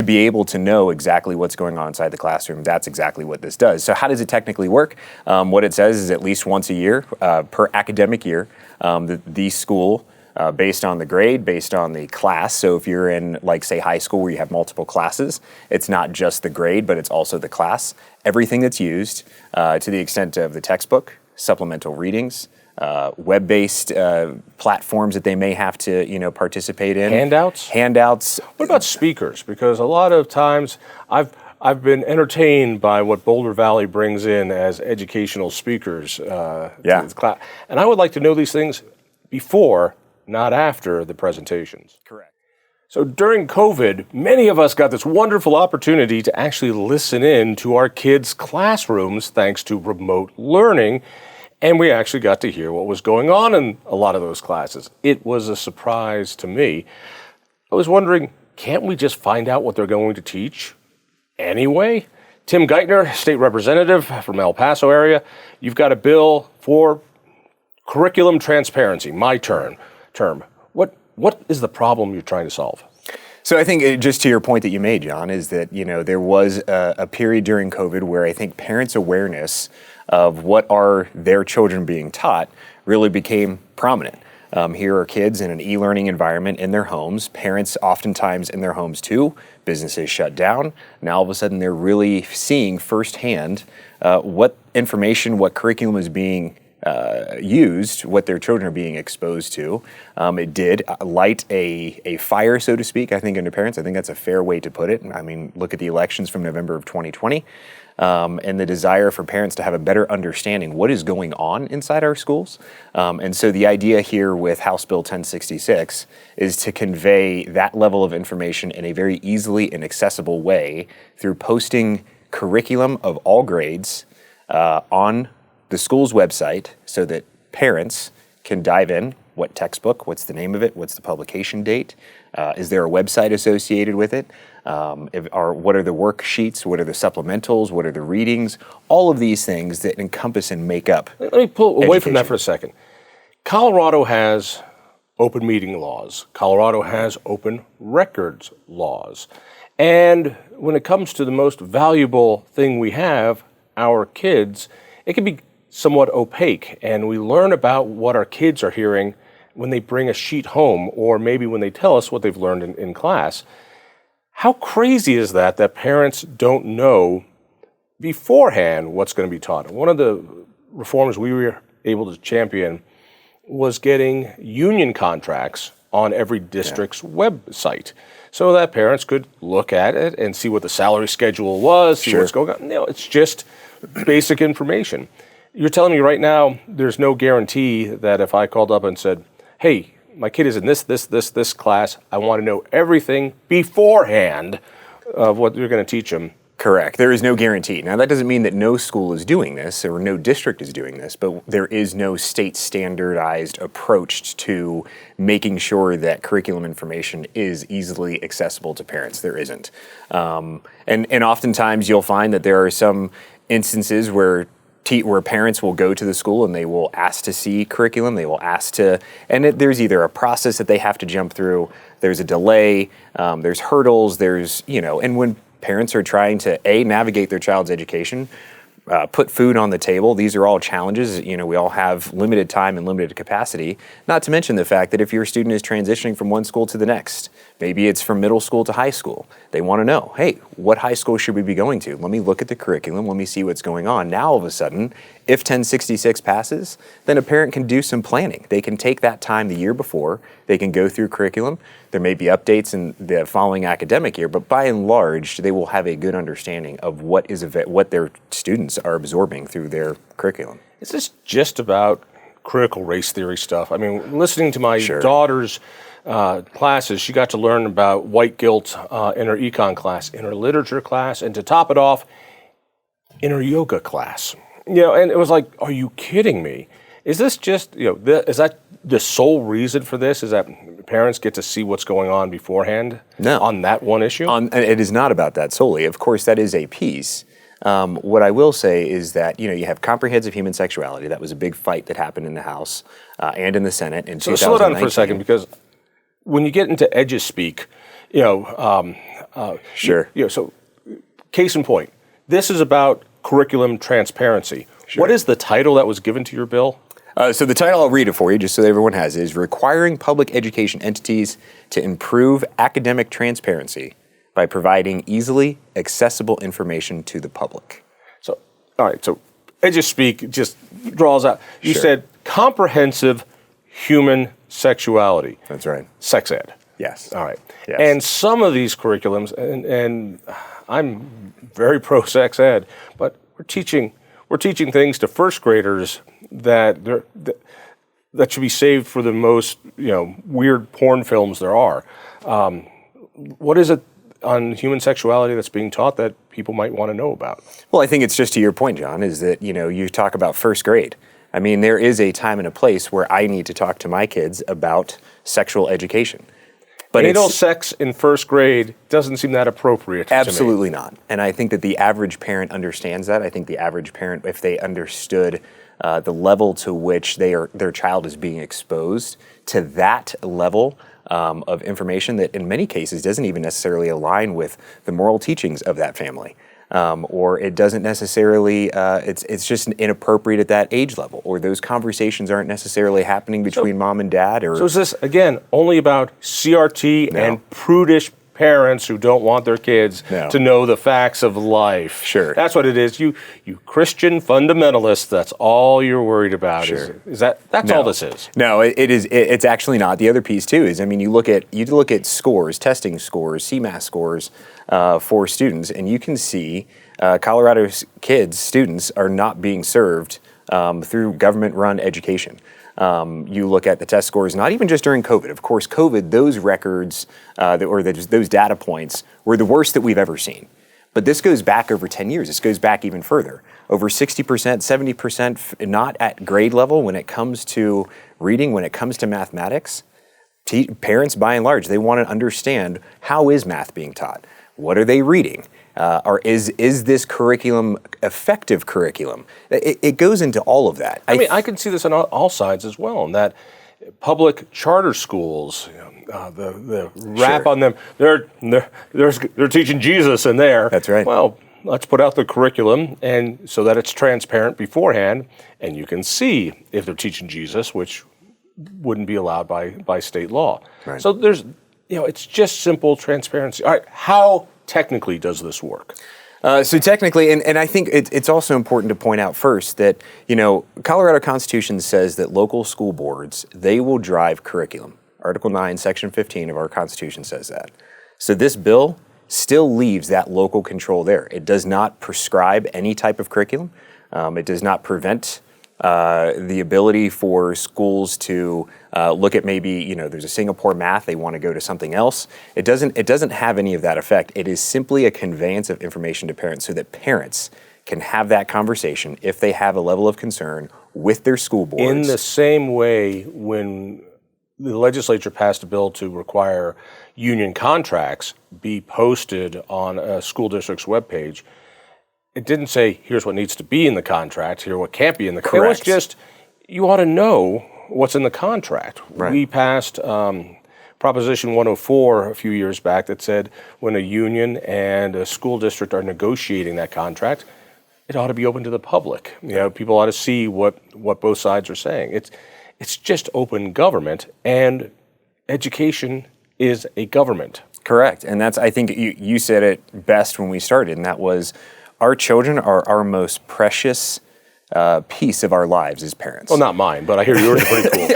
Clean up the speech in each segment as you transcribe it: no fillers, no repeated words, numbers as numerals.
be able to know exactly what's going on inside the classroom, that's exactly what this does. So how does it technically work? What it says is at least once a year, per academic year, the school, based on the grade, based on the class. So if you're in, like, say, high school where you have multiple classes, it's not just the grade, but it's also the class. Everything that's used, to the extent of the textbook, supplemental readings, web-based platforms that they may have to, participate in. Handouts. What about speakers? Because a lot of times I've been entertained by what Boulder Valley brings in as educational speakers to the class. And I would like to know these things before, not after the presentations. Correct. So during COVID, many of us got this wonderful opportunity to actually listen in to our kids' classrooms thanks to remote learning, and we actually got to hear what was going on in a lot of those classes. It was a surprise to me. I was wondering, can't we just find out what they're going to teach anyway? Tim Geitner, state representative from El Paso area, you've got a bill for curriculum transparency, my term. What is the problem you're trying to solve? So I think just to your point that you made, John, is that, there was a period during COVID where I think parents' awareness of what are their children being taught really became prominent. Here are kids in an e-learning environment in their homes, parents oftentimes in their homes too, businesses shut down. Now all of a sudden they're really seeing firsthand what information, what curriculum is being used, what their children are being exposed to. It did light a fire, so to speak, I think, into parents. I think that's a fair way to put it. I mean, look at the elections from November of 2020 and the desire for parents to have a better understanding what is going on inside our schools. And so the idea here with House Bill 1066 is to convey that level of information in a very easily and accessible way through posting curriculum of all grades on the school's website so that parents can dive in. What textbook? What's the name of it? What's the publication date? Is there a website associated with it? What are the worksheets? What are the supplementals? What are the readings? All of these things that encompass and make up Let me pull away education. from that for a second. Colorado has open meeting laws. Colorado has open records laws. And when it comes to the most valuable thing we have, our kids, it can be somewhat opaque, and we learn about what our kids are hearing when they bring a sheet home, or maybe when they tell us what they've learned in class. How crazy is that parents don't know beforehand what's going to be taught? One of the reforms we were able to champion was getting union contracts on every district's website so that parents could look at it and see what the salary schedule was, see what's going on. It's just basic information. You're telling me right now there's no guarantee that if I called up and said, hey, my kid is in this class, I want to know everything beforehand of what you're going to teach them. Correct. There is no guarantee. Now, that doesn't mean that no school is doing this or no district is doing this, but there is no state standardized approach to making sure that curriculum information is easily accessible to parents. There isn't. And oftentimes you'll find that there are some instances where parents will go to the school and they will ask to see curriculum, they will ask to, and there's either a process that they have to jump through, there's a delay, there's hurdles, and when parents are trying to, navigate their child's education, put food on the table, these are all challenges. We all have limited time and limited capacity, not to mention the fact that if your student is transitioning from one school to the next, maybe it's from middle school to high school, they want to know, hey, what high school should we be going to? Let me look at the curriculum, let me see what's going on. Now, all of a sudden, if 1066 passes, then a parent can do some planning. They can take that time the year before, they can go through curriculum. There may be updates in the following academic year, but by and large, they will have a good understanding of what their students are absorbing through their curriculum. Is this just about critical race theory stuff? I mean, listening to my daughter's classes, she got to learn about white guilt in her econ class, in her literature class, and to top it off, in her yoga class. And it was like, are you kidding me? Is this just, is that the sole reason for this? Is that parents get to see what's going on beforehand? No. On that one issue? It is not about that solely. Of course, that is a piece. What I will say is that, you have comprehensive human sexuality. That was a big fight that happened in the House and in the Senate in 2019. So slow down for a second, because when you get into edges speak, Sure. So case in point, this is about curriculum transparency. Sure. What is the title that was given to your bill? So the title, I'll read it for you just so that everyone has it, is Requiring Public Education Entities to Improve Academic Transparency by Providing Easily Accessible Information to the Public. So, all right, so EduSpeak just draws out, you Sure. said comprehensive human sexuality. That's right. Sex ed. Yes. All right. Yes. And some of these curriculums, and I'm very pro sex ed, but we're teaching things to first graders that should be saved for the most weird porn films there are. What is it on human sexuality that's being taught that people might want to know about? Well, I think it's just to your point, John, is that you talk about first grade. I mean, there is a time and a place where I need to talk to my kids about sexual education. But anal sex in first grade doesn't seem that appropriate. Absolutely not. And I think that the average parent understands that. I think the average parent, if they understood the level to which their child is being exposed to that level of information that in many cases doesn't even necessarily align with the moral teachings of that family. Or it doesn't necessarily, it's just inappropriate at that age level, or those conversations aren't necessarily happening between mom and dad. So is this, again, only about CRT and prudish parents who don't want their kids to know the facts of life? Sure. That's what it is. You Christian fundamentalists, that's all you're worried about. Sure. That's all this is? No, it's actually not. The other piece too is, I mean, you look at scores, testing scores, CMAS scores for students, and you can see Colorado's students are not being served through government-run education. You look at the test scores, not even just during COVID. Of course, COVID, those records those data points were the worst that we've ever seen. But this goes back over 10 years. This goes back even further. Over 60%, 70% not at grade level when it comes to reading, when it comes to mathematics. Parents, by and large, they want to understand, how is math being taught? What are they reading? Or is this curriculum effective curriculum? It goes into all of that. I mean, I can see this on all sides as well, in that public charter schools, the rap on them, they're teaching Jesus in there. That's right. Well, let's put out the curriculum and so that it's transparent beforehand, and you can see if they're teaching Jesus, which wouldn't be allowed by state law. Right. So there's, it's just simple transparency. All right, how technically does this work? So technically, and I think it's also important to point out first that, Colorado Constitution says that local school boards, they will drive curriculum. Article 9, Section 15 of our Constitution says that. So this bill still leaves that local control there. It does not prescribe any type of curriculum. It does not prevent the ability for schools to look at maybe, there's a Singapore math, they want to go to something else. It doesn't have any of that effect. It is simply a conveyance of information to parents so that parents can have that conversation if they have a level of concern with their school boards. In the same way, when the legislature passed a bill to require union contracts be posted on a school district's webpage, it didn't say, here's what needs to be in the contract, here's what can't be in the contract. It was just, you ought to know what's in the contract. Right. We passed Proposition 104 a few years back that said when a union and a school district are negotiating that contract, it ought to be open to the public. People ought to see what both sides are saying. It's just open government, and education is a government. Correct. And that's, I think you said it best when we started, and that was, our children are our most precious piece of our lives as parents. Well, not mine, but I hear yours are pretty cool.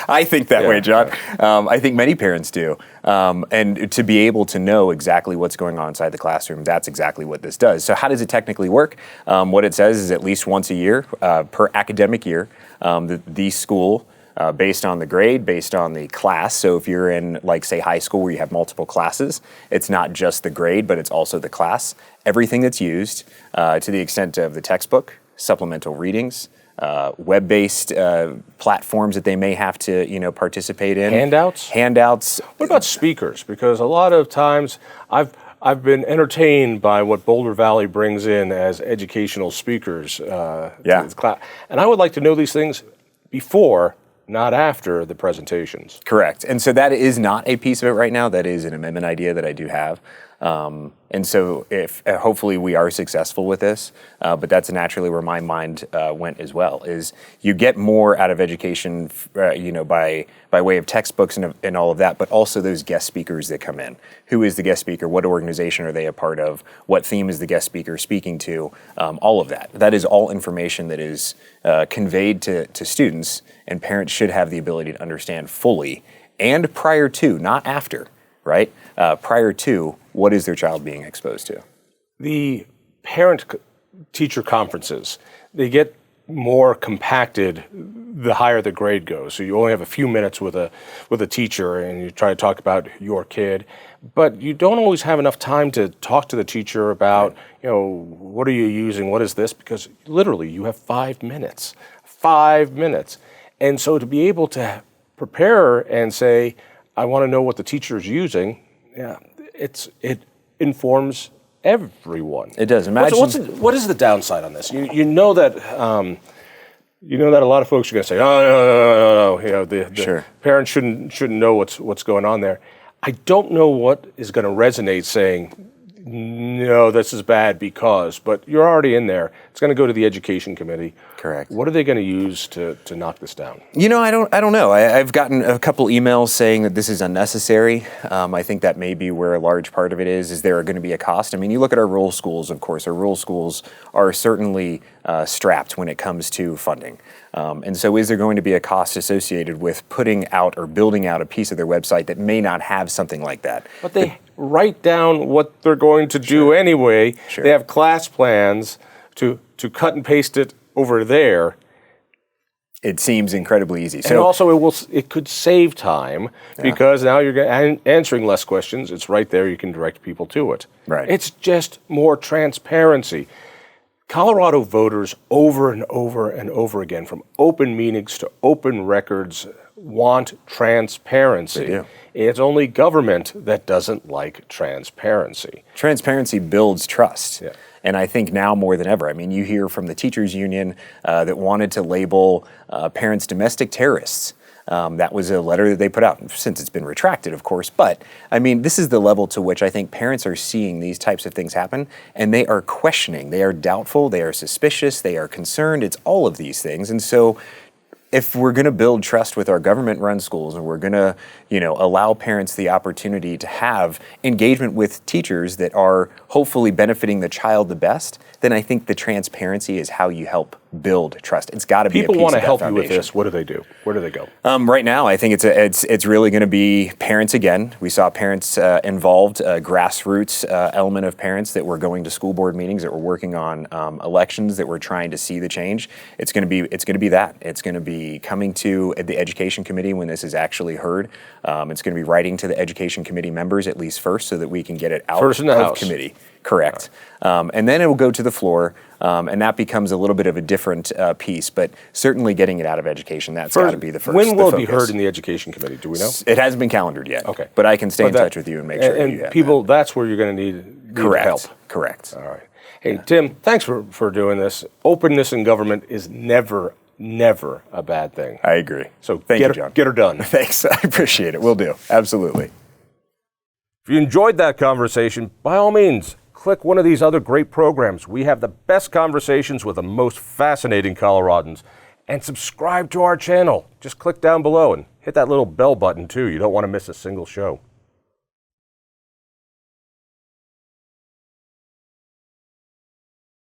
I think that way, John. I think many parents do. And to be able to know exactly what's going on inside the classroom, that's exactly what this does. So how does it technically work? What it says is at least once a year, per academic year, the school, based on the grade, based on the class. So if you're in, say, high school where you have multiple classes, it's not just the grade, but it's also the class. Everything that's used, to the extent of the textbook, supplemental readings, web-based platforms that they may have to, participate in. Handouts. What about speakers? Because a lot of times I've been entertained by what Boulder Valley brings in as educational speakers to the class. And I would like to know these things before not after the presentations. Correct. And so that is not a piece of it right now. That is an amendment idea that I do have. And so if hopefully we are successful with this, but that's naturally where my mind went as well, is you get more out of education, by way of textbooks and all of that, but also those guest speakers that come in. Who is the guest speaker? What organization are they a part of? What theme is the guest speaker speaking to? All of that. That is all information that is conveyed to students, and parents should have the ability to understand fully and prior to, not after, right? Prior to, what is their child being exposed to? The parent-teacher conferences, they get more compacted the higher the grade goes. So you only have a few minutes with a teacher, and you try to talk about your kid, but you don't always have enough time to talk to the teacher about, what are you using, what is this? Because literally you have 5 minutes. 5 minutes. And so to be able to prepare and say, I want to know what the teacher is using, it informs everyone. It does. Imagine what is the downside on this? You know that a lot of folks are going to say, oh no, the Sure. parents shouldn't know what's going on there. I don't know what is going to resonate saying, no, this is bad because, but you're already in there. It's going to go to the education committee. Correct. What are they going to use to knock this down? I don't know. I've gotten a couple emails saying that this is unnecessary. I think that may be where a large part of it is there going to be a cost. I mean, you look at our rural schools, of course. Our rural schools are certainly strapped when it comes to funding. And so is there going to be a cost associated with putting out or building out a piece of their website that may not have something like that? But they write down what they're going to do anyway. Sure. They have class plans to cut and paste it over there. It seems incredibly easy. And also it could save time because now you're answering less questions. It's right there. You can direct people to it. Right. It's just more transparency. Colorado voters over and over and over again, from open meetings to open records, want transparency. They do. It's only government that doesn't like transparency. Transparency builds trust. Yeah. And I think now more than ever, I mean, you hear from the teachers union that wanted to label parents domestic terrorists. That was a letter that they put out, since it's been retracted, of course. But, I mean, this is the level to which I think parents are seeing these types of things happen, and they are questioning. They are doubtful. They are suspicious. They are concerned. It's all of these things. And so if we're going to build trust with our government-run schools, and we're going to, allow parents the opportunity to have engagement with teachers that are hopefully benefiting the child the best, then I think the transparency is how you help build trust. It's got to be a piece of that People want to help foundation. you with this. What do they do? Where do they go? Right now, I think it's really going to be parents again. We saw parents involved, grassroots element of parents that were going to school board meetings, that were working on elections, that were trying to see the change. It's going to be that. It's going to be coming to the education committee when this is actually heard. It's going to be writing to the education committee members at least first, so that we can get it out First in the of House. committee. Correct. And then it will go to the floor, and that becomes a little bit of a different piece, but certainly getting it out of education, that's got to be the first. When will it be focus. heard in the education committee? Do we know? It hasn't been calendared yet. Okay. But I can stay in touch with you and make sure that you have people, that. that's where you're going to need Correct. help. Correct. All right. Hey, Tim, thanks for doing this. Openness in government is never a bad thing. I agree. So Thank you, John. Get her done. Thanks. I appreciate it. Will do. Absolutely. If you enjoyed that conversation, by all means, click one of these other great programs. We have the best conversations with the most fascinating Coloradans. And subscribe to our channel. Just click down below and hit that little bell button too. You don't want to miss a single show.